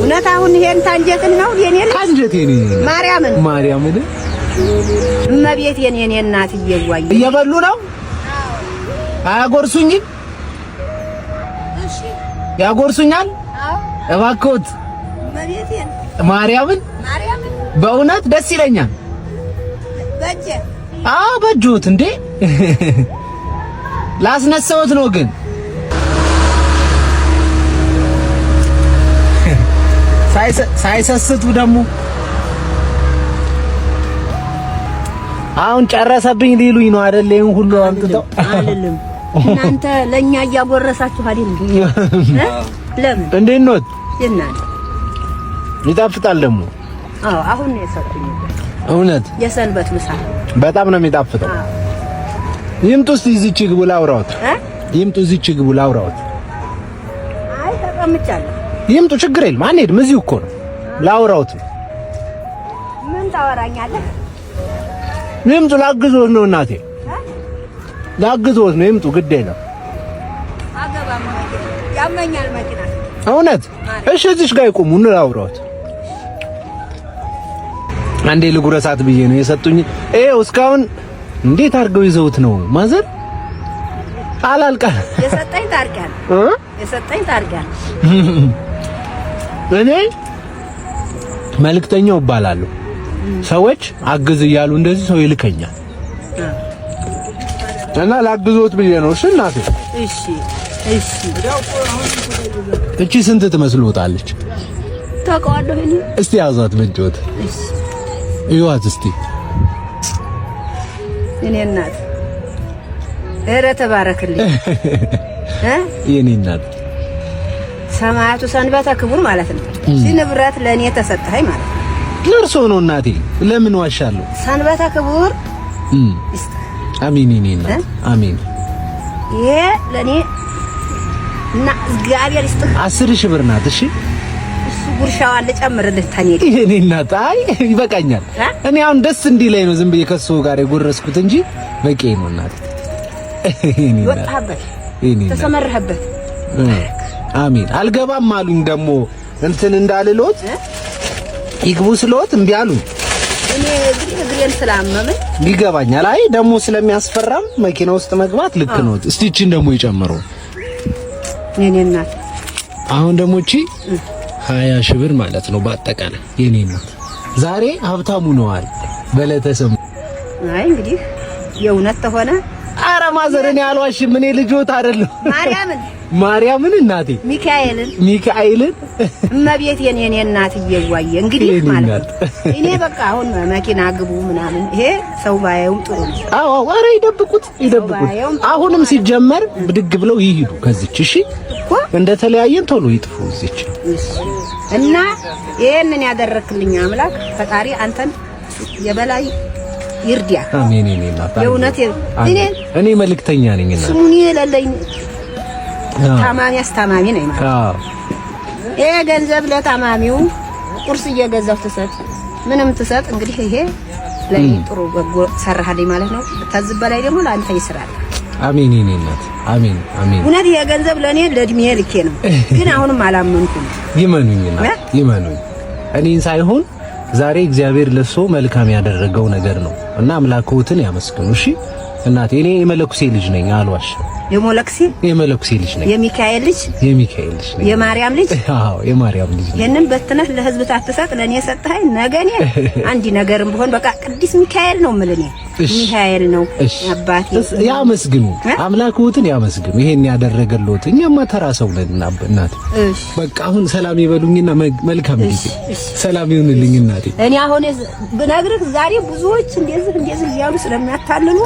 እውነት አሁን ይሄን ታንጀትን ነው የኔ ታንጀቴን ማርያምን እመቤቴ የኔ እናት እየዋይ እየበሉ ነው አያጎርሱኝም እሺ ያጎርሱኛል እባክዎት እመቤቴ ማርያምን በእውነት ደስ ይለኛል በጀ በጆት እንዴ ላስነሳውት ነው ግን ሳይሰስቱ ደግሞ አሁን ጨረሰብኝ ሊሉኝ ነው አይደል? ይሄን ሁሉ አምጥተው አይደለም። እናንተ ለኛ እያጎረሳችሁ አይደል? ለምን እንዴት ነው? እናንተ ይጣፍጣል ደግሞ። አሁን ነው የሰጡኝ። እውነት የሰንበት ምሳ በጣም ነው የሚጣፍጠው። ይምጡ እስቲ እዚች ግቡ ላውራዎት። ይምጡ እዚች ግቡ ላውራዎት። አይ ተቀምጫለሁ። ይምጡ ችግር የለም አንሄድም። እዚሁ እኮ ነው ላውራዎት። ምን ታወራኛለህ? ይምጡ ላግዞት ነው እናቴ ላግዞት ነው። ይምጡ ግድ የለም። አገባም ያመኛል መኪና። እውነት እሺ እዚች ጋር ይቆሙ ነው ላውራዎት። አንዴ ልጉረሳት ብዬ ነው የሰጡኝ። ይኸው እስካሁን እንዴት አድርገው ይዘውት ነው ማዘር አላልቃል የሰጠኝ ታርጋል እኔ መልእክተኛው እባላለሁ። ሰዎች አግዝ እያሉ እንደዚህ ሰው ይልከኛል እና ላግዞት ብዬ ነው። እሺ እናቴ እሺ እቺ ስንት ትመስሎታለች? ታውቀዋለህ? እስቲ ያዟት በእጆት ይዋት እስቲ የኔ እናት ኧረ ተባረክልኝ የኔ እናት ሰማያቱ ሰንበተ ክቡር ማለት ነው። ንብረት ለኔ ተሰጠኸኝ ማለት ነው። ለርሶ ነው እናቴ ለምን ዋሻለሁ? ሰንበተ ክቡር አሜን የኔ እናት አሜን። ይሄ ለኔ እና እግዚአብሔር ይስጥህ 10,000 ብር ናት። እሺ እሱ ጉርሻዋን ልጨምርልህ ታኔ የኔ እናት። አይ ይበቃኛል። እኔ አሁን ደስ እንዲለኝ ነው ዝም ብዬ ከሱ ጋር የጎረስኩት እንጂ በቂ ነው እናቴ። የኔ እናት ወጣህበት ተሰመረህበት። አሜን። አልገባም አሉኝ ደግሞ እንትን እንዳልሎት ይግቡ ስለዎት እምቢ አሉኝ። እኔ እግሬን ስላመመኝ ይገባኛል። አይ ደግሞ ስለሚያስፈራም መኪና ውስጥ መግባት ልክ ነው። እስቲ እቺን ደግሞ ይጨምሩ የኔ እናት። አሁን ደግሞ እቺ 20,000 ብር ማለት ነው በአጠቃላይ የኔ እናት። ዛሬ ሀብታሙ ነዋል በለተሰሙ። አይ እንግዲህ የእውነት ተሆነ አረ ማዘርን ያልዋሽም እኔ ልጆት አይደለም ማርያምን እናቴ ሚካኤልን እመቤቴን የኔ እናት እየዋየ እንግዲህ ማለት እኔ በቃ አሁን መኪና ግቡ ምናምን ይሄ ሰው ባየውም ጥሩ ነው። አዎ አረ ይደብቁት አሁንም ሲጀመር ብድግ ብለው ይሄዱ ከዚች እሺ እንደተለያየን ቶሎ ይጥፉ እዚች እና ይሄንን ያደረክልኝ አምላክ ፈጣሪ አንተን የበላይ ይርዲያ አሜን። የእውነት እኔ መልእክተኛ ነኝና ስሙኒ ለለኝ ታማሚ አስታማሚ ነኝ ማለት ይሄ ገንዘብ ለታማሚው ቁርስ እየገዛው ትሰጥ ምንም ትሰጥ እንግዲህ ይሄ ላይ ጥሩ በጎ ሰራሃልኝ ማለት ነው። ተዝብ በላይ ደግሞ ለአንተ ይስራል። አሜን የኔ እናት አሜን አሜን። እውነት ይሄ ገንዘብ ለኔ ለእድሜ ልኬ ነው፣ ግን አሁንም አላመንኩም። ይመኑኝና ይመኑኝ እኔን ሳይሆን ዛሬ እግዚአብሔር ለሶ መልካም ያደረገው ነገር ነው እና አምላክዎትን ያመስግኑ። እሺ እናቴ እኔ የመለኩሴ ልጅ ነኝ አልዋሽም። የመለኩሴ ልጅ ነኝ። የሚካኤል ልጅ ነኝ። የማርያም ልጅ አዎ የማርያም ልጅ ነኝ። የነን በትነህ ለህዝብ ታትሰጥ ለኔ ሰጠኸኝ ነገኔ አንዲ ነገርም ቢሆን በቃ ቅዱስ ሚካኤል ነው የምልህ። ሚካኤል ነው አባቴ። ያመስግኑ አምላክዎትን ያመስግኑ። ይሄን ያደረገልዎት እኛማ ተራ ሰው ነን እናቴ። በቃ አሁን ሰላም ይበሉኝና መልካም ጊዜ ሰላም ይሁንልኝ እናቴ። እኔ አሁን ብነግርህ ዛሬ ብዙዎች እንደዚህ ያሉ ስለሚያታልሉ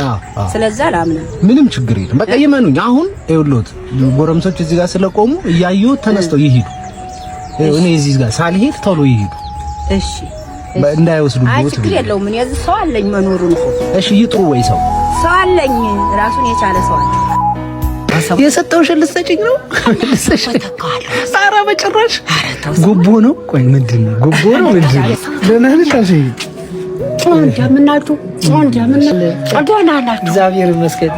ስለዛ ላምና ምንም ችግር የለም። በቃ ይመኑኝ። አሁን ይኸውልዎት ጎረምሶች እዚህ ጋር ስለቆሙ እያየሁ ተነስተው ይሄዱ። እኔ እዚህ ጋር ሳልሄድ ቶሎ ይሄዱ። እሺ እንዳይወስዱት። አይ ችግር የለውም። እኔ እዚህ ሰው አለኝ መኖሩን እኮ። እሺ ይጥሩ ወይ ሰው አለኝ ራሱን የቻለ ሰው አለ። የሰጠው ልትሰጪኝ ነው? ኧረ በጭራሽ ጉቦ ነው። ቆይ ምንድን ነው ጉቦ ነው? ምንድን ነው? ደህና ነሽ? እንደምናችሁ ደህና ናችሁ? እግዚአብሔር ይመስገን።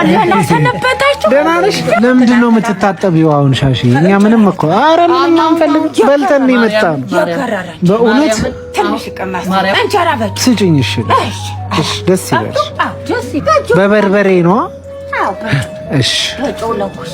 ደህና ሰነበታችሁ? ደህና ነሽ? ለምንድን ነው የምትታጠቢው አሁን ሻሺ? እኛ ምንም እኮ ኧረ ምንም አንፈልግም። በልተን ነው የመጣን። በእውነት ትንሽ ቀማስ እንጀራ በጭ ስጭኝ። እሺ እሺ፣ ደስ ይላል። በበርበሬ ነው? አዎ እሺ በጮለኩስ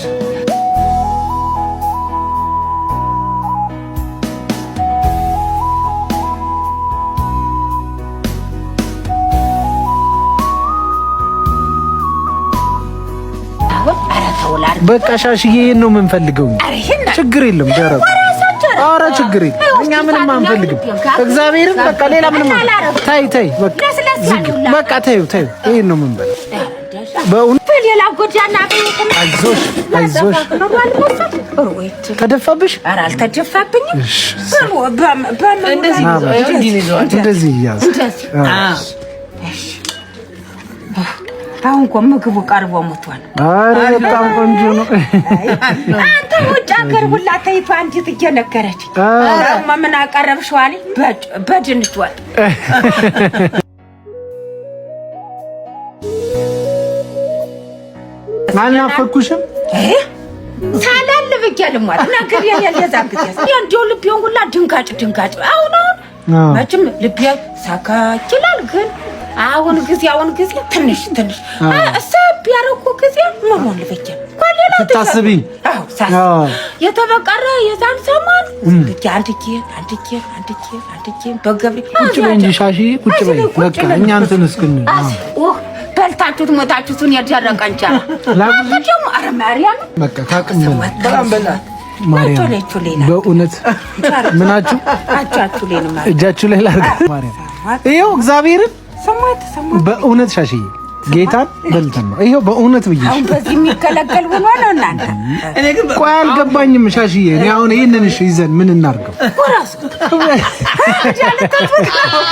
በቃ ሻሽዬ ነው የምንፈልገው። ችግር የለም ደረቁ። ኧረ ችግር የለም እኛ ምንም አንፈልግም። እግዚአብሔርን በቃ ሌላ ምንም ታይ በቃ በቃ ታዩ ይሄን ነው የምንበላው። በእውነት ሌላ ጎዳና አይዞሽ ተደፋብሽ? ኧረ አልተደፋብኝም። እንደዚህ እያዝ አሁን እኮ ምግቡ ቀርቦ ሞቷል። ኧረ በጣም ቆንጆ ነው። አንተ ውጭ ሀገር ሁላ ተይቷ አንዲት እየነገረች አረማ ምን አቀረብሽው አለኝ። በድንች ወጥ አልናፈኩሽም? ሳላል ብያለሁ ማለት ነገር የለዛ ብያስ እንደው ልቤን ሁላ ድንጋጭ አሁን መቼም ልቤ ሳካ ይችላል ግን አሁን ጊዜ ትንሽ አሰብ ያረኩ ጊዜ ምን ልበጀ ኮሌላ ታስቢ? አዎ የተበቀረ የዛን ሰማን አንድጌ በገብሪ ቁጭ በይ እንጂ ሻሺ ቁጭ በይ በቃ እኛ እንትን እስክን በልታችሁት ሞታችሁትን ያደረቀ እንጀራ ደግሞ ኧረ ማርያም በቃ ታቅም በጣም በላት ማርያም በእውነት ምናችሁ እጃችሁ ላይ ላድርግ ማርያም ይኸው እግዚአብሔርን በእውነት ሻሽዬ ጌታን በልተን ነው ይሄው በእውነት ብዬሽ። አሁን በዚህ የሚከለከል ሆኖ ነው እናንተ። እኔ ግን ቆይ አልገባኝም ሻሽዬ። እኔ አሁን ይሄንን እሺ ይዘን ምን እናርገው? ወራስ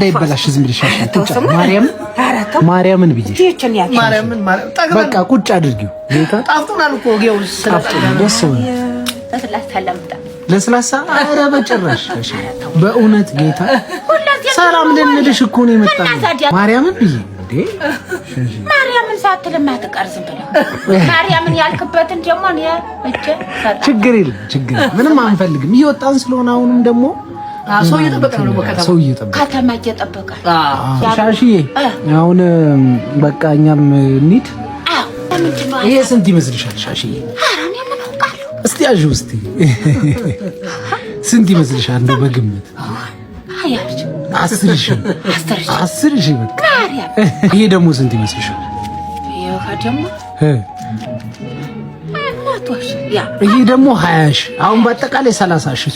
ይበላሽ ዝም ብለሽ ሻሽዬ ቁጭ ማርያምን ብዬሽ ማርያምን በቃ ቁጭ አድርጊው። ጌታ ጣፍቶናል እኮ ጌው ደስ ነው ለስላሳ ኧረ በጭራሽ በእውነት ጌታ ሰላም ልንልሽ እኮ ነው የመጣው። ማርያምን ብዬ እንዴ ማርያምን ሳትልማ ተቀርዝም ብለው ማርያምን ያልክበትን ደግሞ ነው ችግር የለም ምንም አንፈልግም። እየወጣን ስለሆነ አሁንም ደግሞ ሰው እየጠበቀ ነው በከተማ ሰው እየጠበቀ ከተማ እየጠበቀ ሻሽዬ አሁን በቃ እኛም እንሂድ። ይሄ ስንት ይመስልሻል ሻሽዬ? እስቲ አጂው እስቲ ስንት ይመስልሻል እንደው በግምት? አያች 10 ሺህ በቃ። ይሄ ደግሞ ስንት ይመስልሻል? ይሄ ደግሞ 20 ሺህ አሁን በአጠቃላይ 30 ሺህ።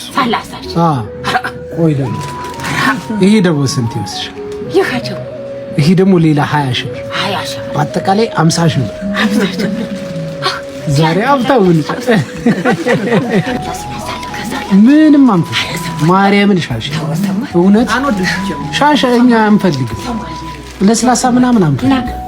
ቆይ ደግሞ ይሄ ደግሞ ስንት ይመስልሻል? ይሄ ደግሞ ሌላ 20 ሺህ በአጠቃላይ 50 ሺህ ዛሬ አብታውን ምንም አንፈሽ ማርያምን ሻሽ እውነት ሻሽ እኛ አንፈልግም። ለስላሳ ምናምን አንፈልግም።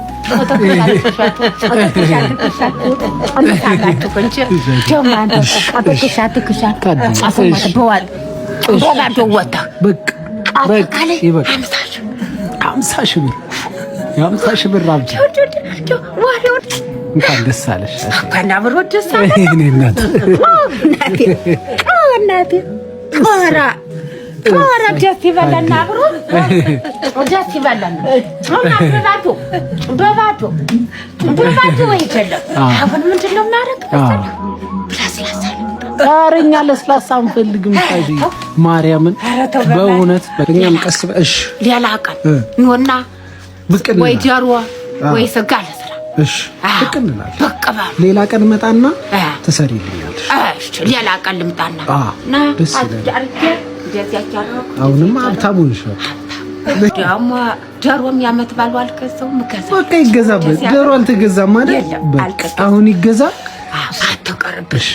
እንኳን ደስ አለሽ። እንኳን አብሮ ደስ አለሽ። እኔ እናት እናቴ ኧረ ደስ ይበለን አብሮ ደስ ይበለን። በባዶ ወይ አይደለም። አሁን ምንድን ነው የማደርገው? ለስላሳ ኧረ እኛ ለስላሳ አንፈልግም። ታዲያ ማርያምን በእውነት በእኛም ቀስ በእሽ ሌላ ቀን ኖና ወይ ጀሮ ወይ ስጋ ለስራ እሺ ትክክልናል። ሌላ ቀን መጣና ትሰሪልኛለሽ። እሺ ሌላ ቀን ልምጣና ና አድርጌ አሁንም ሀብታሙን እሺ ደግሞ ጀሮም ያመት ባሉ አልከሰው ምከዛ በቃ ይገዛበት። ጀሮ አልተገዛም ማለት በቃ አሁን ይገዛ። አትቀ አትቀርብሽ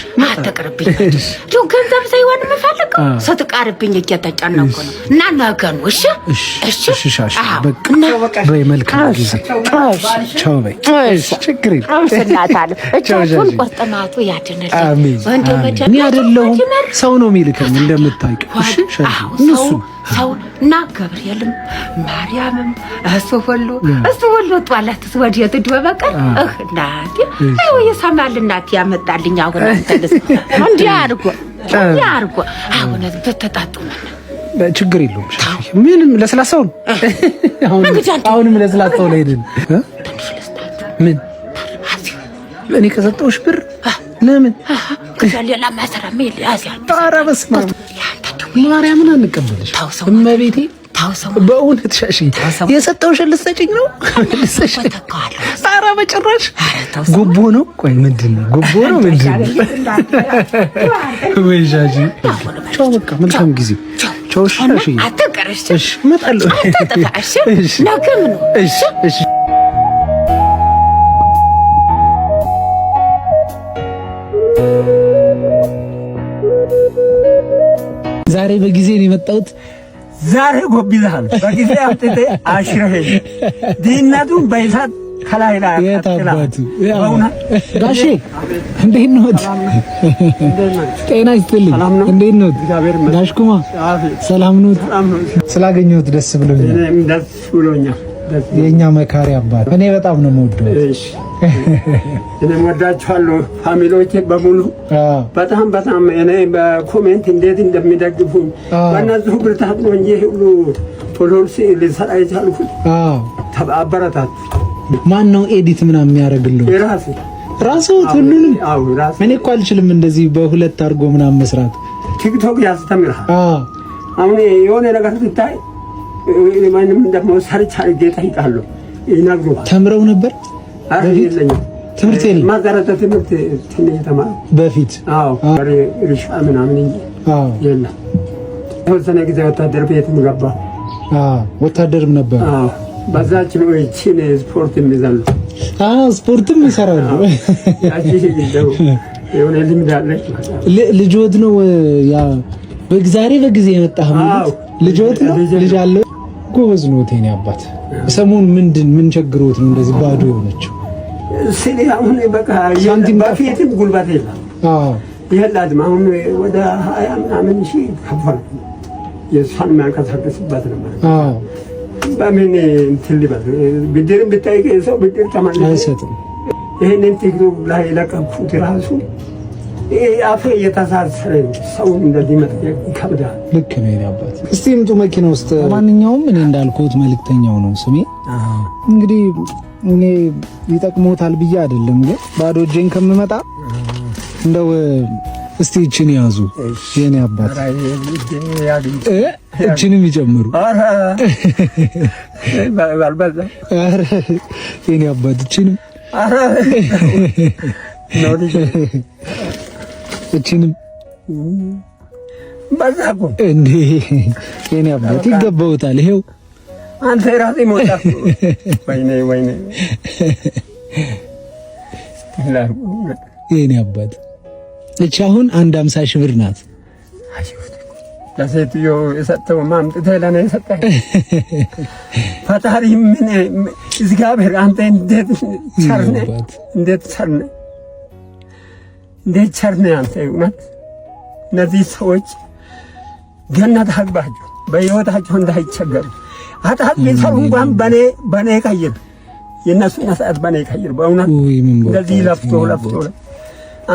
ጆ ገንዘብ ሳይሆን የምፈልገው ስትቀርብኝ እየተጨነኩ ነው እና ነገ ነው እሺ እሺ ሻሽ በቃ በይ መልካም ጊዜ ቻው በይ ችግር የለም ስናታለ እቻቱን ቆርጠማቱ ያድነል ወንዶ እኔ አይደለሁም ሰው ነው የሚልከኝ እንደምታውቂው እሺ ሻሽ እነሱ ሰው እና ገብርኤልም ማርያምም እሱ ሁሉ ጧላት ወዲያት ድበበቀ እናት አይ የሰማል እናት ያመጣልኝ አሁን አንተልስ እንዲያርጎ አሁን በተጣጣመና ችግር የለውም ምንም ለስላሳው ነው አሁንም ለስላሳው ላይ ሄድን ምን እኔ ከሰጠሁሽ ብር ለምን ከሌላ ማሰራ ሜል ያዚያ ኧረ በስመ አብ ማርያምን አንቀበልሽ እመቤቴ በእውነት ሻሺ የሰጠሁሽን ልትሰጪኝ ነው ኧረ በጭራሽ ጉቦ ነው ቆይ ምንድን ነው ጉቦ ነው ምንድን ነው ወይ ሻሺ ቻው በቃ መልካም ጊዜ ቻው ሻሺ አትቀርሽ እሺ እመጣለሁ አትጠፋሽ ነገም ነው እሺ ዛሬ በጊዜ ነው የመጣሁት ዛሬ ጎብይልሃል በጊዜ አጥቴ አሽረህ ዲናቱን በይሳት ከላይ ላይ የታባቱ ጋሼ እንዴት ነው ጤና ይስጥልኝ እንዴት ነው ጋሽኩማ ሰላም ነው ስላገኘሁት ደስ ብሎኛል እኔም ደስ ብሎኛል የኛ መካሪ አባት እኔ በጣም ነው የምወደው እሺ እኔ ወዳችኋለሁ ፋሚሊዎቼ በሙሉ በጣም እኔ በኮሜንት እንዴት እንደሚደግፉ በእነሱ ብርታት ነው እንጂ ሁሉ ፎሎወርስ ሊሰራ የቻልኩት አበረታት ማን ነው ኤዲት ምናምን የሚያደርግልኝ ራሱ ሁሉንም እኔ እኮ አልችልም እንደዚህ በሁለት አድርጎ ምናምን መስራት ቲክቶክ ያስተምራል አሁን የሆነ ነገር ስታይ ማንም ደግሞ ሰርች አድርጌ እጠይቃለሁ ይነግሩሃል ተምረው ነበር አይደለም ትምህርት የለም ማዘረተ ትምህርት ትንሽ ተማር በፊት ሪሻ ምናምን እንጂ የለም ተወሰነ ጊዜ ወታደር ቤት ገባ ወታደርም ነበር በዛች ነው እቺን ስፖርት የሚዘሉ ስፖርትም ይሰራሉ የሆነ ልምድ አለች ልጅወት ነው ያ በግዛሬ በጊዜ የመጣህ ማለት ልጅወት ነው ልጅ አለው ጎበዝ ነው ቴኒ አባት ሰሞኑን ምን ቸግሮት ነው እንደዚህ ባዶ የሆነችው ስለ አሁን በቃ በፊትም ጉልበት የለም ይሄላድም አሁን ወደ 20 ምናምን ሺህ ከፈል የሷን ማንቀሳቀስበት ነው በምን እንትን ሊባል ብድርም ብታይ ሰው ብድር ተማን አይሰጥም ይሄንን ቲክቶክ ላይ ለቀኩት ራሱ አፈ እየተሳሰረ ሰው እንደዚህ መጥተህ ይከብዳል ልክ ነው የኔ አባት እስቲ ምጡ መኪና ውስጥ ማንኛውም እኔ እንዳልኩት መልእክተኛው ነው ስሜ እንግዲህ እኔ ይጠቅሞታል ብዬ አይደለም ግን ባዶ እጄን ከምመጣ እንደው እስቲ እቺን ያዙ የኔ አባት እቺንም ይጨምሩ ባልባዛ የኔ አባት እቺንም እቺንም ባዛቁ እንዴ የኔ አባት ይገባውታል ይሄው አንተ ራሴ ሞታ ወይኔ የኔ አባት እቺ አሁን 150 ሺህ ብር ናት ለሴትዮ የሰጠው ማምጥተህ ለኔ ሰጠኝ ፈጣሪ ምን እግዚአብሔር አንተ እንዴት ቸርነ አንተ እውነት እነዚህ ሰዎች ገነት አግባቸው በሕይወታቸው እንዳይቸገሩ አጣጥ ቢሰሩ እንኳን በኔ ቀይር የነሱ መስአት በኔ ቀይር በእውነት እንደዚህ ለፍቶ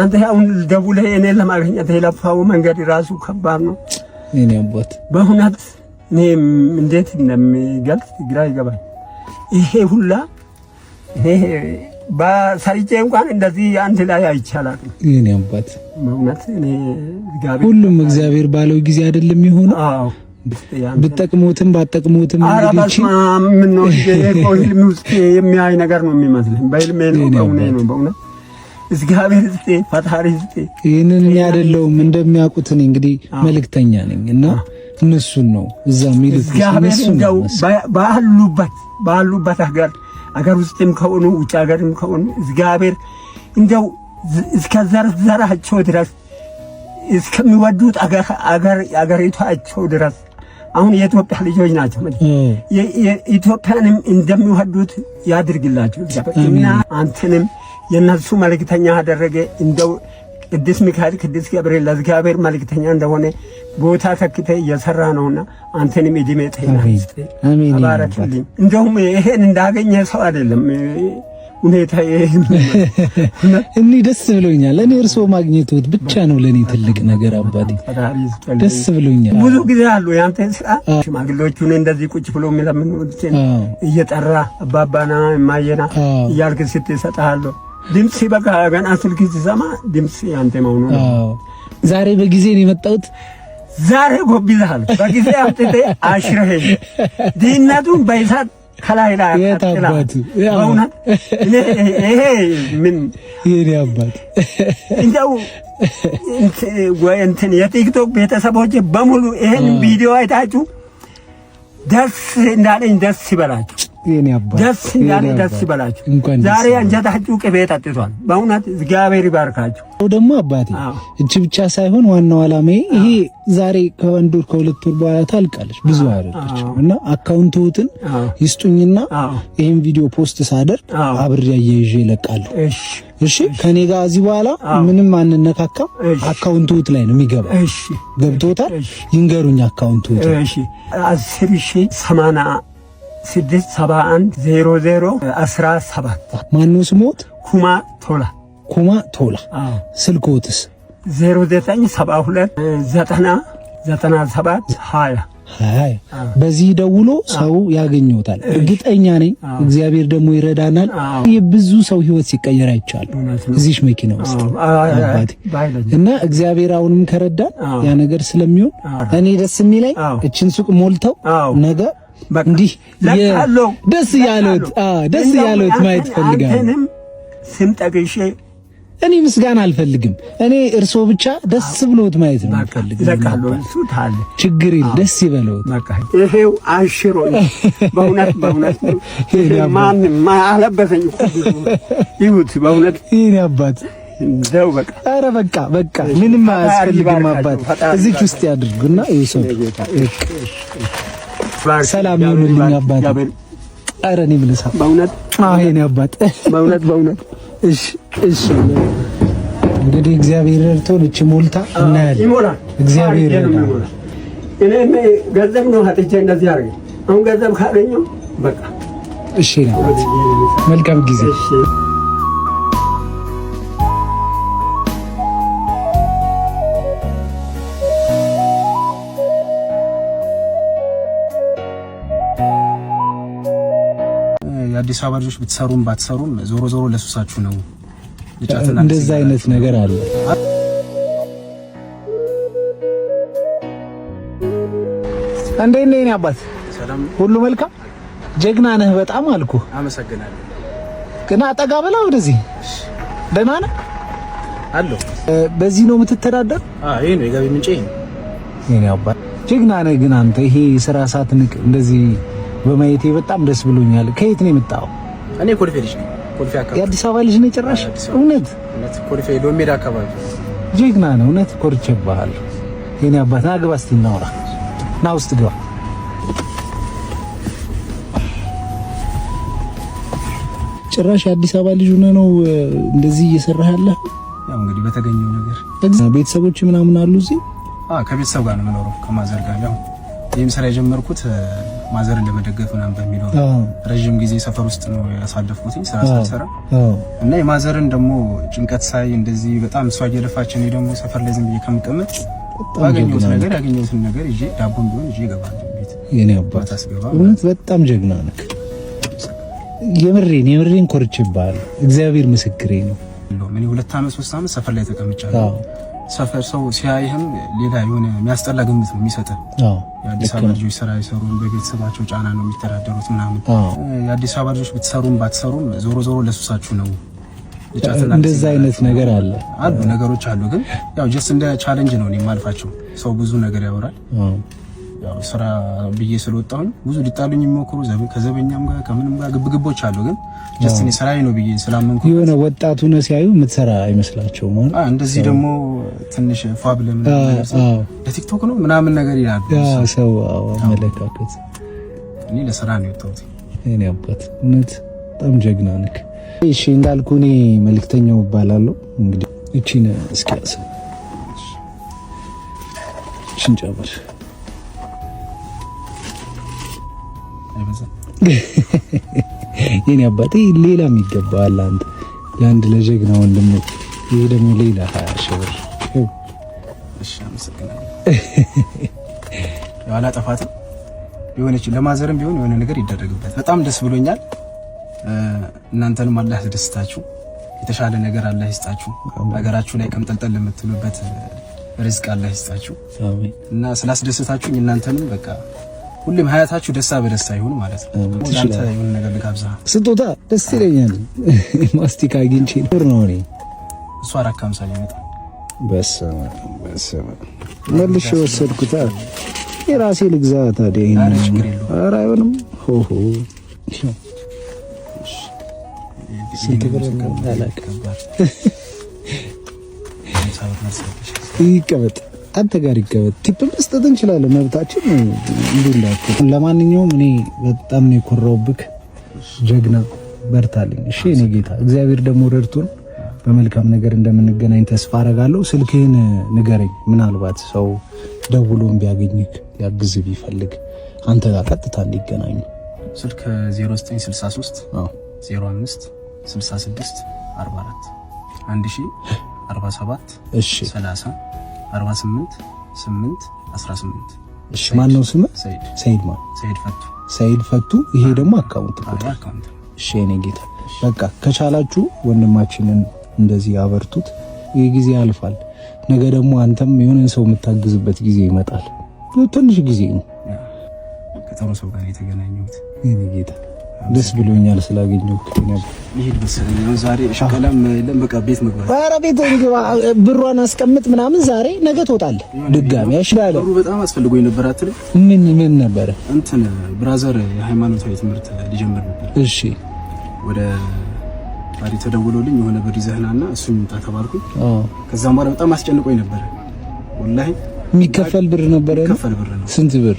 አንተ አሁን ደውለህ እኔ ለማግኘት የለፋው መንገድ ራሱ ከባድ ነው የኔ አባት በእውነት እኔ እንዴት እንደሚገልጽ ግራ ይገባል ይሄ ሁላ ይሄ በሰርቼ እንኳን እንደዚህ አንድ ላይ አይቻላል የኔ አባት በእውነት እኔ ሁሉም እግዚአብሔር ባለው ጊዜ አይደለም የሚሆነው አዎ ብትጠቅሙትም ባትጠቅሙትም እንግዲህ ምን ነው የቆይልም ውስጥ የሚያይ ነገር ነው የሚመስለኝ በህልሜ ነው በእውነት እግዚአብሔር እስቲ ፈጣሪ እስቲ ይሄንን ያደለውም እንደሚያውቁት እኔ እንግዲህ መልእክተኛ ነኝ እና እነሱን ነው እዛ የሚሉት እነሱን ነው ባሉበት ሀገር ውስጥም ከሆኑ ውጭ ሀገርም ከሆኑ እግዚአብሔር እንደው እስከ ዘራቸው ድረስ እስከሚወዱት አገሪቷቸው ድረስ አሁን የኢትዮጵያ ልጆች ናቸው። የኢትዮጵያንም እንደሚወዱት ያድርግላቸው እና አንተንም የነሱ መልእክተኛ አደረገ። እንደው ቅዱስ ሚካኤል ቅዱስ ገብርኤል ለእግዚአብሔር መልእክተኛ እንደሆነ ቦታ ተክተ እየሰራ ነውና አንተንም እድሜ ጤና ይስጥ። አሜን። ባረክልኝ። እንደውም ይሄን እንዳገኘ ሰው አይደለም ሁኔታ እኔ ደስ ብሎኛል። እኔ እርሶ ማግኘቱት ብቻ ነው ለኔ ትልቅ ነገር አባቴ፣ ደስ ብሎኛል። ብዙ ጊዜ አሉ ያንተ ስራ ሽማግሌዎቹን እንደዚህ ቁጭ ብሎ የሚለምኑት እየጠራ አባባና ማየና እያልክ ስትሰጣለሁ ድምጽ በቃ ገና ስልክ ሲሰማ ድምጽ ያንተ መሆኑ ነው። ዛሬ በጊዜ ነው የመጣሁት። ዛሬ ጎብዛል በጊዜ አምጥቴ አሽረኸኝ ድህነቱን በይሳት ከላይ ያጣጥላል። በእውነት ይሄ ምን የኔ አባት እንደው እንትን የቲክቶክ ቤተሰቦች በሙሉ ይሄን ቪዲዮ አይታችሁ ደስ እንዳለኝ ደስ ይበላችሁ። የኔ አባት ደስ እንዳለኝ ደስ ይበላችሁ። ዛሬ አንጀታችሁ ቅቤ ጠጥቷል። በእውነት እግዚአብሔር ይባርካችሁ። ደግሞ አባቴ እቺ ብቻ ሳይሆን ዋናው ዓላማዬ ይሄ ዛሬ ከአንድ ወር ከሁለት ወር በኋላ ታልቃለች ብዙ አይደለች እና አካውንቱን ይስጡኝና ይሄን ቪዲዮ ፖስት ሳደርግ አብሬ አያይዤ እለቃለሁ። እሺ ከኔ ጋር እዚህ በኋላ ምንም አንነካካም። አካውንቱት ላይ ነው የሚገባው። እሺ ገብቶታል? ይንገሩኝ አካውንቱት። እሺ 10,081,00,17 ማነው ስሞት? ኩማ ቶላ። ስልኮትስ? 0972909720 በዚህ ደውሎ ሰው ያገኘውታል። እርግጠኛ ነኝ እግዚአብሔር ደግሞ ይረዳናል። የብዙ ሰው ህይወት ሲቀየር አይቻል እዚህሽ መኪና ውስጥ አባቴ እና እግዚአብሔር አሁንም ከረዳን ያ ነገር ስለሚሆን እኔ ደስ የሚለኝ እችን ሱቅ ሞልተው ነገ እንዲህ ደስ ያለውት ማየት ፈልጋለሁ። ስም ጠቅሼ እኔ ምስጋና አልፈልግም። እኔ እርሶ ብቻ ደስ ብሎት ማየት ነው የምፈልገው። ችግር የለም ደስ ይበለውት። ይሄው አሽሮ በእውነት ማንም አለበሰኝ ይሁት በእውነት ይሄን አባት እንደው በቃ ኧረ በቃ ምንም አያስፈልግም አባት። እዚች ውስጥ ያድርጉና ይሰው ሰላም ይሁንልኝ አባት። ኧረ እኔ ብለሳ በእውነት ይሄን አባት በእውነት እሺ እንግዲህ እግዚአብሔር ረድቶን እቺ ሞልታ እናያለን። ይሞላል። እግዚአብሔር ረድቶን እኔ ገንዘብ ነው አጥቼ እንደዚህ አድርጌ አሁን ገንዘብ ካገኘው በቃ እሺ ነው። መልካም ጊዜ። የአዲስ አበባ ልጆች ብትሰሩም ባትሰሩም ዞሮ ለሱሳችሁ ነው። እንደዛ አይነት ነገር አለ። እንዴት ነህ አባት? ሰላም ሁሉ መልካም። ጀግና ነህ በጣም አልኩ። አመሰግናለሁ። ግን አጠጋ በላ ወደዚህ። ደህና ነህ? አለሁ። በዚህ ነው የምትተዳደር? ይሄ ነው የገቢ ምንጭ። የኔ አባት ጀግና ነህ። ግን አንተ ይሄ ስራ ሳትንቅ እንደዚህ በማየቴ በጣም ደስ ብሎኛል። ከየት ነው የመጣው? እኔ ኮልፌ ልጅ ነኝ። ኮልፌ አካባቢ። የአዲስ አበባ ልጅ ነኝ ጭራሽ? እውነት ኮልፌ ሎሜዳ አካባቢ። ጀግና ነው እውነት። ኮርቼብሃለሁ የኔ አባት። ና ግባ እስቲ እናውራ። ና ውስጥ ግባ። ጭራሽ የአዲስ አበባ ልጅ ሆነህ ነው እንደዚህ እየሰራህ ያለህ? ያው እንግዲህ በተገኘው ነገር። ቤተሰቦች ምናምን አሉ እዚህ? ከቤተሰብ ጋር ነው የምኖረው፣ ከማዘር ጋር። ያው ይህም ስራ የጀመርኩት ማዘርን ለመደገፍ ምናምን በሚለው ረጅም ጊዜ ሰፈር ውስጥ ነው ያሳለፍኩት ስራ ሳልሰራ እና የማዘርን ደግሞ ጭንቀት ሳይ እንደዚህ በጣም እሷ እየለፋች እኔ ደግሞ ሰፈር ላይ ዝም ብዬ ከምቀመጥ ያገኘሁትን ነገር ይዤ ዳቦም ቢሆን ይዤ እገባለሁ ቤት። የኔ አባት እውነት በጣም ጀግና ነህ። የምሬን ኮርቼብሃለሁ። እግዚአብሔር ምስክሬ ነው። እኔ 2 ዓመት 3 ዓመት ሰፈር ላይ ተቀምጫለሁ። ሰፈር ሰው ሲያይህም ሌላ የሆነ የሚያስጠላ ግምት ነው የሚሰጠው። የአዲስ አበባ ልጆች ስራ አይሰሩም፣ በቤተሰባቸው ጫና ነው የሚተዳደሩት ምናምን። የአዲስ አበባ ልጆች ብትሰሩም ባትሰሩም ዞሮ ለሱሳችሁ ነው። እንደዛ አይነት ነገር አሉ ነገሮች አሉ። ግን ያው ጀስት እንደ ቻሌንጅ ነው እኔ የማልፋቸው። ሰው ብዙ ነገር ያወራል፣ ያው ስራ ብዬ ስለወጣሁኝ ብዙ ሊጣሉኝ የሚሞክሩ ከዘበኛም ጋር ከምንም ጋር ግብግቦች አሉ። ግን ጀስት እኔ ስራዬ ነው ብዬ ስላመንኩ የሆነ ወጣቱ ነው ሲያዩ የምትሰራ አይመስላቸው ማለት እንደዚህ ደግሞ ትንሽ ፋብ ለምን ለቲክቶክ ነው ምናምን ነገር ይላሉ ሰው አመለካከት። እኔ ለስራ ነው የወጣሁት። እኔ አባት እውነት በጣም ጀግና ነህ። እሺ እንዳልኩ እኔ መልእክተኛው እባላለሁ። እንግዲህ እቺን እስኪያስ ሽንጫበር አይበዛ የኔ አባቴ ሌላም ይገባል አንተ ለአንድ ለጀግና ወንድም። ይሄ ደግሞ ሌላ 20 ሺህ ብር። እሺ አመሰግናለሁ። ያው አላጠፋትም ቢሆንሽ ለማዘርም ቢሆን የሆነ ነገር ይደረግበት። በጣም ደስ ብሎኛል። እናንተንም አላህ ያስደስታችሁ፣ የተሻለ ነገር አላህ ይስጣችሁ። ሀገራችሁ ላይ ቀምጠልጠል ለምትሉበት ርዝቅ አላህ ይስጣችሁ። አሜን። እና ስላስደስታችሁ እናንተንም በቃ ሁሌም ሀያታችሁ ደስታ በደስታ ይሁን ማለት ነው። አንተ የሆነ ነገር ልጋብዛ። ስጦታ ደስ ይለኛል። ማስቲካ አግኝቼ ነው እኔ እሷ 450 ይመጣ በሰማ መልሼ ወሰድኩት። የራሴ ልግዛ ታዲያ ይሄን ኧረ አይሆንም። ሆሆ ስንት ብር ነው ታላቀባር? ይቀበጥ አንተ ጋር ይቀበጥ። ቲፕ መስጠት እንችላለን፣ መብታችን ነው። እንዴ ለማንኛውም እኔ በጣም ነው የኮራውብክ። ጀግና በርታልኝ። እሺ እኔ ጌታ እግዚአብሔር ደግሞ ረድቶን በመልካም ነገር እንደምንገናኝ ተስፋ አረጋለሁ። ስልክህን ንገረኝ፣ ምናልባት ሰው ደውሎም ቢያገኝክ ሊያግዝ ቢፈልግ አንተ ጋር ቀጥታ እንዲገናኙ። ስልክ 0963 05 66 44 1047 እሺ 30 48 8 18 እሺ። ማን ነው ስምህ? ሰይድ ማን? ሰይድ ፈቱ። ይሄ ደግሞ አካውንት ቁጥር። እሺ እኔ ጌታ በቃ ከቻላችሁ ወንድማችንን እንደዚህ አበርቱት። ይሄ ጊዜ ያልፋል። ነገ ደግሞ አንተም የሆነን ሰው የምታግዝበት ጊዜ ይመጣል። ትንሽ ጊዜ ነው። ከተሩ ሰው ጋር የተገናኘሁት የኔ ጌታ ደስ ብሎኛል ስላገኘሁት። ይሄድ በሰለኝ ነው ዛሬ ሸቀለም የለም። በቃ ቤት መግባት። ኧረ ቤት እንግባ፣ ብሯን አስቀምጥ ምናምን። ዛሬ ነገ ትወጣለህ ድጋሚ። ያሽላለ ብሩ በጣም አስፈልጎኝ ነበር አትልም? ምን ነበረ? እንትን ብራዘር የሃይማኖታዊ ትምህርት ሊጀምር ነበር። እሺ ወደ ባሪ ተደውሎልኝ የሆነ ብር ይዘህናና እሱን እንጣ ተባልኩኝ። ከዛም በኋላ በጣም አስጨንቆኝ ነበር ወላሂ። የሚከፈል ብር ነበረ? የሚከፈል ብር ነው። ስንት ብር?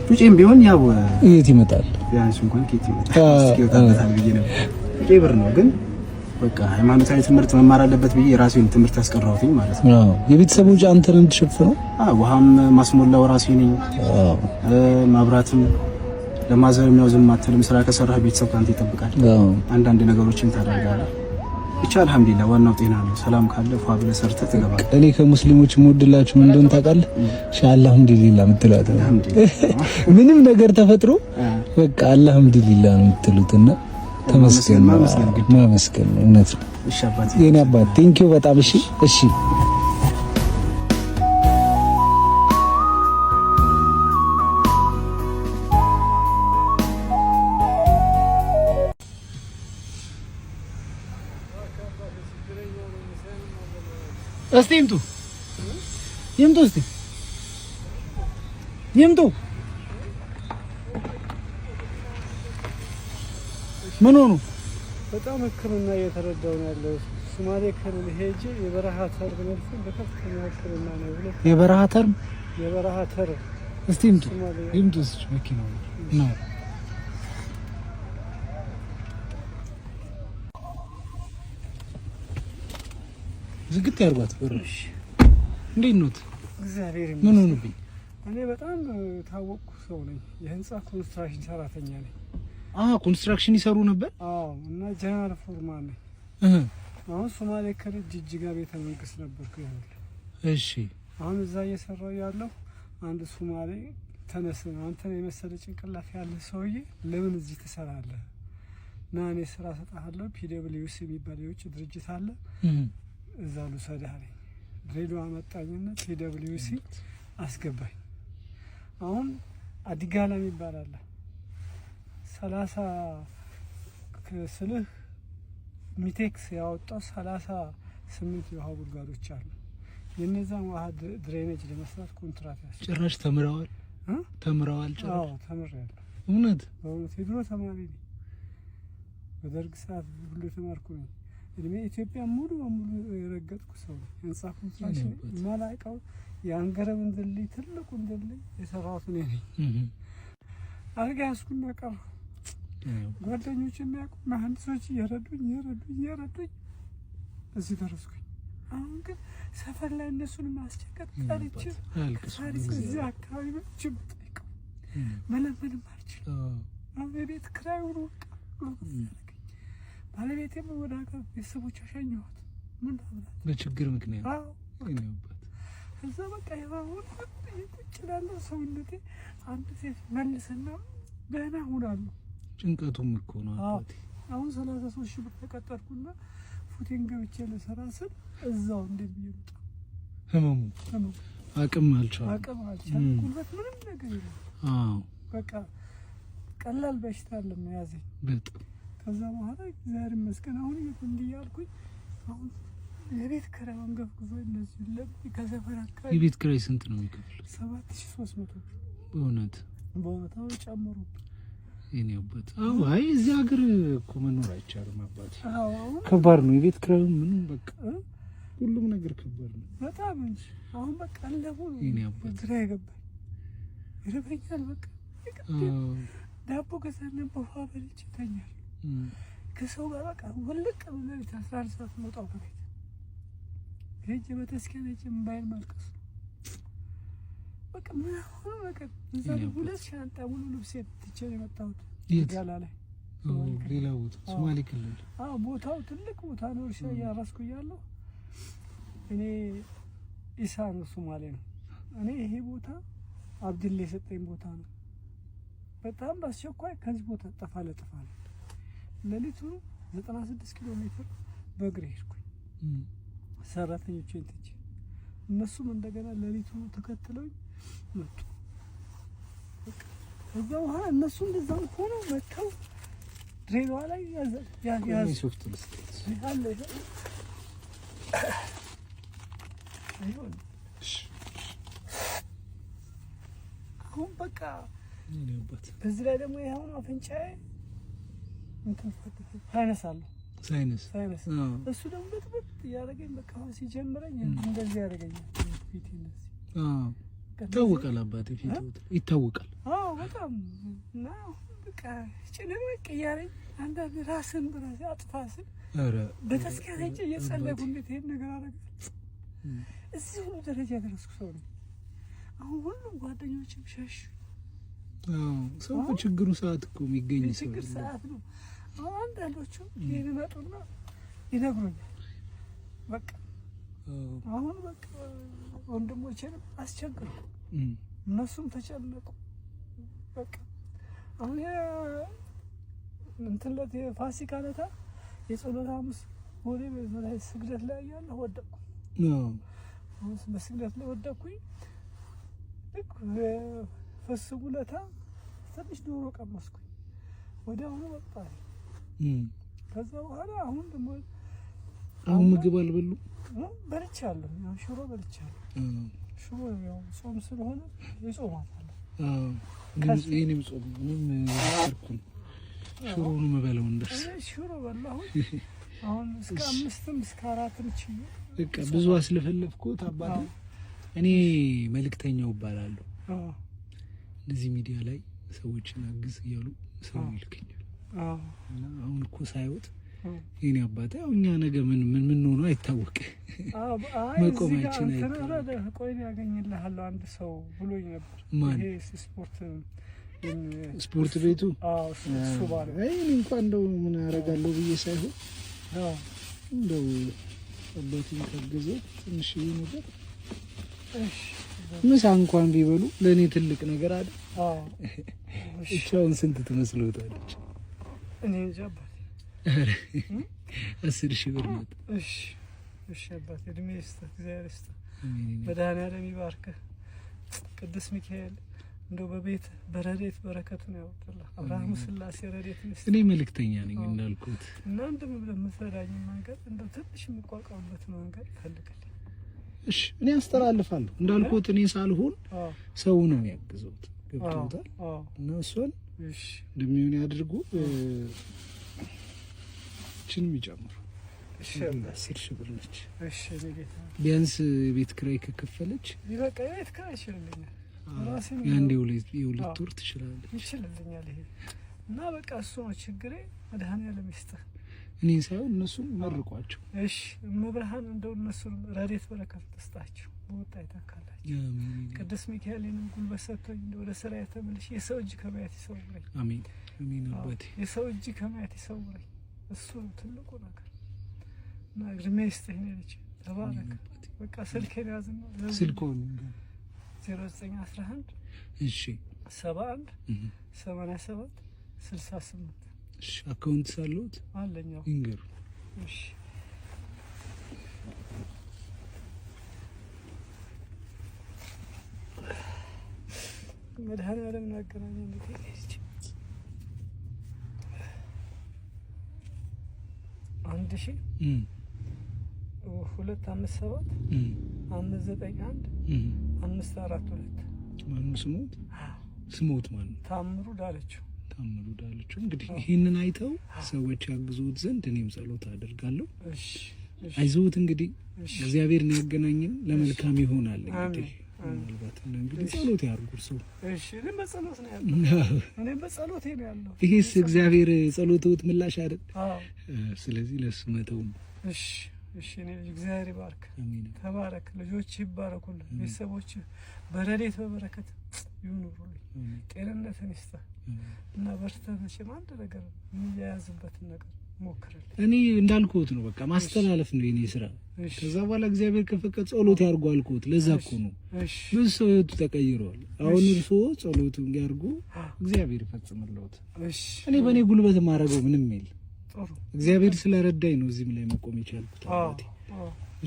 ጩጬም ቢሆን ያው የት ይመጣል? ቢያንስ እንኳን ኬት ይመጣል። እስኪወጣበታል ብዬ ነበር። ጩጬ ብር ነው ግን በቃ ሃይማኖታዊ ትምህርት መማር አለበት ብዬ የራሴን ትምህርት ያስቀረሁትኝ ማለት ነው። የቤተሰቦች አንተን እንድትሸፍነው? ውሃም ማስሞላው ራሴ ነኝ። ማብራትም ለማዘር የሚያው ዝም አትልም። ስራ ከሰራህ ቤተሰብ ካንተ ይጠብቃል። አንዳንድ ነገሮችን ታደርጋለህ። ብቻ አልሐምዱሊላህ ዋናው ጤና ነው። ሰላም ካለ ፏ ብለህ ሰርተህ ትገባለህ። እኔ ከሙስሊሞች የምወድላችሁ ምን እንደሆነ ታውቃለህ? አልሐምዱሊላህ የምትሉት ምንም ነገር ተፈጥሮ በቃ አልሐምዱሊላህ ነው የምትሉትና ተመስገን ማመስገን ነው። እውነት ነው። እሺ አባቴ፣ የኔ አባት ቴንኪው በጣም እሺ። እሺ እስቲ ይምጡ እስቲ ይምጡ። ምን ሆኑ? በጣም ሕክምና እየተረዳው ነው ያለው። ሶማሌ ክልል ሄጄ የበረሃ ተርም ነርሱን በከፍተኛ ሕክምና ነው ብሎ የበረሃ ተርም እስቲ ይምጡ እስቲ መኪናው ነው ዝግት ያርጓት ወርሽ እንዴት ነው? እግዚአብሔር ምን ሆነብኝ? እኔ በጣም ታወቅኩ ሰው ነኝ። የህንጻ ኮንስትራክሽን ሰራተኛ ነኝ። ኮንስትራክሽን ይሰሩ ነበር? አዎ። እና ጀነራል ፎርማን ነኝ። አሁን ሶማሌ ክልል ጅጅጋ ቤተ መንግስት ነበርኩ ያለው። እሺ። አሁን እዛ እየሰራው ያለው አንድ ሶማሌ ተነስ፣ አንተን የመሰለ ጭንቅላት ያለ ሰውዬ ለምን እዚህ ትሰራለህ? ና እኔ ስራ ሰጣለሁ። ፒደብሊውሲ የሚባል የውጭ ድርጅት አለ እዛ ልውሰድህ አለኝ። ድሬዳዋ አመጣኝና ፒደብሊውሲ አስገባኝ። አሁን አዲጋላ የሚባል አለ 30 ከስልህ ሚቴክስ ያወጣው 38 የውሃ ጉድጓዶች አሉ። የነዛን ውሃ ድሬኔጅ ለመስራት ኮንትራት ያስ ጭራሽ ተምረዋል። ተምረዋል ጭራሽ? አዎ ተምሬያለሁ። እውነት የድሮ ተማሪ ነኝ። በደርግ ሰዓት ሁሉ የተማርኩ ነኝ። እድሜ ኢትዮጵያ ሙሉ በሙሉ የረገጥኩ ሰው ነው። ህንጻ ኮንስትራክሽን ማላውቀው የአንገረብን ድልድይ ትልቁን ድልድይ የሰራሁት እኔ ነኝ። አልጋ ያዝኩና ቀረሁ። ጓደኞች የሚያውቁ መሀንዲሶች እየረዱኝ እዚህ ደረስኩኝ። አሁን ግን ሰፈር ላይ እነሱን ማስቸገር ቀርቼ እዚህ አካባቢ መቼም ጠይቀው መለመንም አልችልም። አሁን የቤት ኪራይ ሆኖ ባለቤቴም ወደ ሀገር ቤተሰቦች አሸኘኋት። ምን ታምራት በችግር ምክንያት እዛ በቃ ይሁን ቁጭ እላለሁ። ሰውነቴ አንድ ሴት መልስና ደህና ሁናለሁ። ጭንቀቱም እኮ ነው አባቴ። አሁን 33 ሺህ ብር ተቀጠርኩና ፉቲን ገብቼ ልሰራ ስል እዛው እንዴት ብዬ ልውጣ? ህመሙ አቅም አልቻልኩም። ጉልበት ምንም ነገር የለም። በቃ ቀላል በሽታ አለም ያዘኝ በጣም። ከዛ በኋላ እግዚአብሔር ይመስገን አሁን እንዲህ ያልኩኝ አሁን የቤት ኪራይ አንገፍግፎ እንደዚህ ለምን ከሰፈር አካባቢ የቤት ኪራይ ስንት ነው የሚከፍለው? 7300 በእውነት አሁን ጨምሩ የኔ አባት። አይ እዚህ ሀገር እኮ መኖር አይቻልም አባቴ። ከባድ ነው የቤት ኪራዩ ምንም በቃ ሁሉም ነገር ከባድ ነው በጣም እንጂ አሁን በቃ ለሁሉ የኔ አባት ግራ ይገባኝ ይረበኛል። በቃ ዳቦ ገዛና በውሃ በልቼ ተኛለሁ። ከሰው ጋር በቃ ወልቅ ብለን 11 ሰዓት መውጣው ከቤት ሄጄ በተስኪያ ሄጄ እምባዬን ማልቀስ በቃ ምን ሆነ ነገር እዛ ሁለት ሻንጣ ሙሉ ልብሴን ትቼ የመጣሁት ጋላ ላይ ሌላ ቦታ ሶማሌ ክልል። ቦታው ትልቅ ቦታ ነው። እርሻ እያረስኩ እያለሁ እኔ ኢሳ ነው ሶማሌ ነው። እኔ ይሄ ቦታ አብድሌ የሰጠኝ ቦታ ነው። በጣም በአስቸኳይ ከዚህ ቦታ ጠፋለ ሌሊቱ 96 ኪሎ ሜትር በእግሬ ሄድኩኝ ሰራተኞቼን ትቼ። እነሱም እንደገና ሌሊቱ ተከትለው መጡ። ከዛ በኋላ እነሱ እንደዛ ሆኖ መጥተው ድሬዳዋ ላይ ያዝ ሶፍት ልስጥ አለ አሁን በቃ በዚህ ላይ ደግሞ ያሁን አፍንጫዬ እንትን ሳይነስ እሱ ደግሞ በጥብጥ ያደረገኝ በቃ ሲጀምረኝ እንደዚህ ያደረገኛል። ፊት እንደዚህ ይታወቃል አባቴ፣ ፊት ይታወቃል። በጣም እና በቃ ጭንቅ እያለኝ አንዳንድ ራስን በራሴ አጥፋ ስል በተስኪያ ሄጄ እየጸለይኩ እንዴት ይሄን ነገር አደረጋለሁ። እዚህ ሁሉ ደረጃ ደረስኩ ሰው ነኝ። አሁን ሁሉም ጓደኞችም ሸሹ። ሰው በችግሩ ሰዓት እኮ የሚገኝ ሰው ችግር ሰዓት ነው። አሁን አንዳንዶቹ ይመጡና ይነግሩኛል። በቃ አሁን በቃ ወንድሞቼንም አስቸግሩ፣ እነሱም ተጨነቁ። በቃ አሁን እንትን ለት የፋሲካ ለታ የጸሎት ሐሙስ ወደ በላይ ስግደት ላይ ያለው ወደቅኩ። አሁን በስግደት ላይ ወደቅኩኝ። ፈስጉ ለታ ትንሽ ዶሮ ቀመስኩኝ። ወዲያውኑ ወጣ። ከዛ በኋላ አሁን ደግሞ ምግብ አልበሉ በልቻለሁ። ያው ሽሮ በልቻለሁ። ሽሮ ያው ጾም ስለሆነ ይጾማታል። እኔም ጾም ምንም አርኩኝ ሽሮውን መበላው እንደስ ሽሮ በላሁ። አሁን እስከ 5 እስከ 4 ችዬ በቃ ብዙ አስለፈለፍኩት አባቴ። እኔ መልእክተኛው እባላለሁ። እዚህ ሚዲያ ላይ ሰዎችን አግዝ እያሉ ሰው ይልከኛል። እና አሁን እኮ ሳይወጥ የኔ አባቴ ያው እኛ ነገ ምን ሆኖ አይታወቅ መቆማችን አይታወቅ። ቆይ ያገኝልሃለሁ አንድ ሰው ብሎኝ ነበር። ይሄ ስፖርት ቤቱ እሱ ባለ እኔ እንኳን እንደው ምን አደርጋለሁ ብዬ ሳይሆን እንደው አባቴን ካገዘ ትንሽ ነገር ምሳ እንኳን ቢበሉ ለኔ ትልቅ ነገር አይደል? እቻውን ስንት ትመስሎታለች? እኔ እንጃ አባቴ 10,000 ብር ነው። እሺ አባቴ እድሜ ይስጥህ፣ እግዚአብሔር ይስጥህ፣ መድኃኒዓለም ይባርክህ። ቅዱስ ሚካኤል እንደው በቤት በረድኤት በረከቱን ያወጣልህ። አብርሃም ስላሴ ረድኤትን ይስጥህ። እኔ መልእክተኛ ነኝ እንዳልኩት እና እንደምን ለምትረዳኝ መንገድ እንደው ትንሽ የምቋቋምበት መንገድ ፈልግልኝ። እሺ እኔ አስተላልፋለሁ እንዳልኩት። እኔ ሳልሆን ሰው ነው የሚያግዘው። ገብቶታል እና እሱን እንደሚሆን ያድርጉ እቺንም ይጨምሩ 10 ሺህ ብር ነች ቢያንስ ቤት ኪራይ ከከፈለች ይበቃ ቤት ኪራይ ይችላልኛል ራሴን ያንዴ የሁለት ወር ትችላለች ይችላልኛል ይሄ እና በቃ እሱ ነው ችግሬ መድኃኒዓለም ይስጥህ እኔ ሳይሆን እነሱን መርቋቸው እሺ መብርሃን እንደው እነሱን ረድኤት በረከት ተስጣቸው ወጣ ይተካላችሁ ቅዱስ ሚካኤልንም ጉልበት ሰጥቶኝ ወደ ስራ ተመልሼ የሰው እጅ ከማየት ይሰውረኝ አሜን አሜን አባቴ የሰው እጅ ከማየት ይሰውረኝ እሱ ትልቁ ነገር እና እድሜ ይስጥህ ልጅ ተባረክ በቃ ስልኬን ያዝና ስልኮን 0911 እሺ 71 87 68 እሺ አካውንት ሳሉት አለኛው ይንገሩ እሺ መድኃኒዓለም ናገናኝ እንዴ 1000 257 591 542 ማን ስሞት ማን ታምሩ ዳለችው እንግዲህ ይሄንን አይተው ሰዎች ያግዙት ዘንድ እኔም ጸሎት አደርጋለሁ እሺ አይዞት እንግዲህ እግዚአብሔር ነው ያገናኘን ለመልካም ይሆናል እንግዲህ ምናልባት እንግዲህ ጸሎት ያርጉ ሰው እሺ እኔ በጸሎት ነው ያለው ይሄስ እግዚአብሔር ጸሎትዎት ምላሽ አይደል ስለዚህ ለሱ መተው እሺ እኔ እግዚአብሔር ይባርክ አሜን ተባረክ ልጆች ይባረኩልህ ቤተሰቦች በረድኤት በበረከት ይኑሩልኝ ጤንነትን ይስጥህ እና በርተህ መቼም አንድ ነገር የሚያያዝበትን ነገር ሞክርልኝ እኔ እንዳልኩት ነው በቃ ማስተላለፍ ነው የኔ ስራ ከዛ በኋላ እግዚአብሔር ከፈቀደ ጸሎት ያርጉ አልኩት ለዛ እኮ ነው ብዙ ሰው ተቀይሯል አሁን እርሶ ጸሎቱን ያርጉ እግዚአብሔር ይፈጽምልዎት እኔ በእኔ ጉልበት ማረገው ምንም የለም እግዚአብሔር ስለረዳኝ ነው እዚህም ላይ መቆም የቻልኩት አባቴ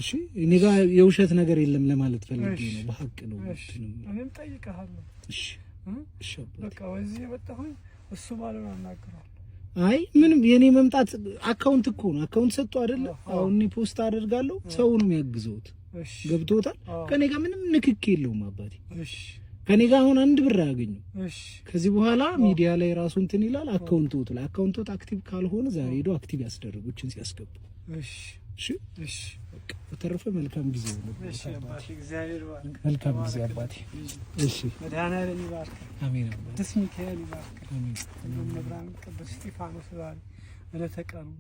እሺ እኔ ጋር የውሸት ነገር የለም ለማለት ፈልጌ ነው በሐቅ ነው እኔም ጠይቀሃለሁ እሺ በቃ ወዚህ የመጣሁኝ እሱ ማለት ነው አናገራለሁ አይ ምንም የኔ መምጣት አካውንት እኮ ነው አካውንት ሰጥቶ አይደለ አሁን እኔ ፖስት አደርጋለሁ ሰው ነው የሚያግዘውት ገብቶታል ከኔ ጋር ምንም ንክክ የለውም አባቴ እሺ ከኔ ጋር አሁን አንድ ብር ያገኙ እሺ ከዚህ በኋላ ሚዲያ ላይ ራሱ እንትን ይላል አካውንቶት አክቲቭ ካልሆነ ዛሬ ሄዶ አክቲቭ ያስደርጉችን ሲያስገቡ እሺ እሺ በቃ በተረፈ መልካም ጊዜ ነው እሺ አባቴ እግዚአብሔር ይባርክ መልካም ጊዜ አባቴ እሺ መድኃኒዓለም ይባርክ አሜን ቅዱስ ሚካኤል ይባርክ አሜን መብራን ቅዱስ እስጢፋኖስ ዛሬ ለተቀኑ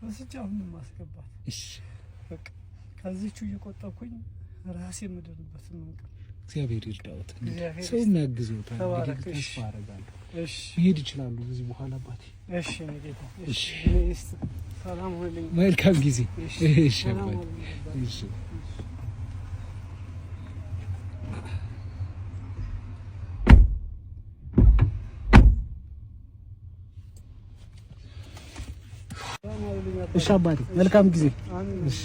ወስጃውን ማስገባት እሺ በቃ ከዚህቹ እየቆጠብኩኝ ራሴ ምድርበት መንቀ እግዚአብሔር ይርዳዎት ሰው የሚያግዘውት እንግዲህ ተስፋ አደርጋለሁ እሺ ይሄድ ይችላሉ እዚህ በኋላ አባቴ እሺ ነጌታ እሺ ሰላም ሆነልኝ መልካም ጊዜ እሺ አባቴ እሺ እሺ አባቴ መልካም ጊዜ እሺ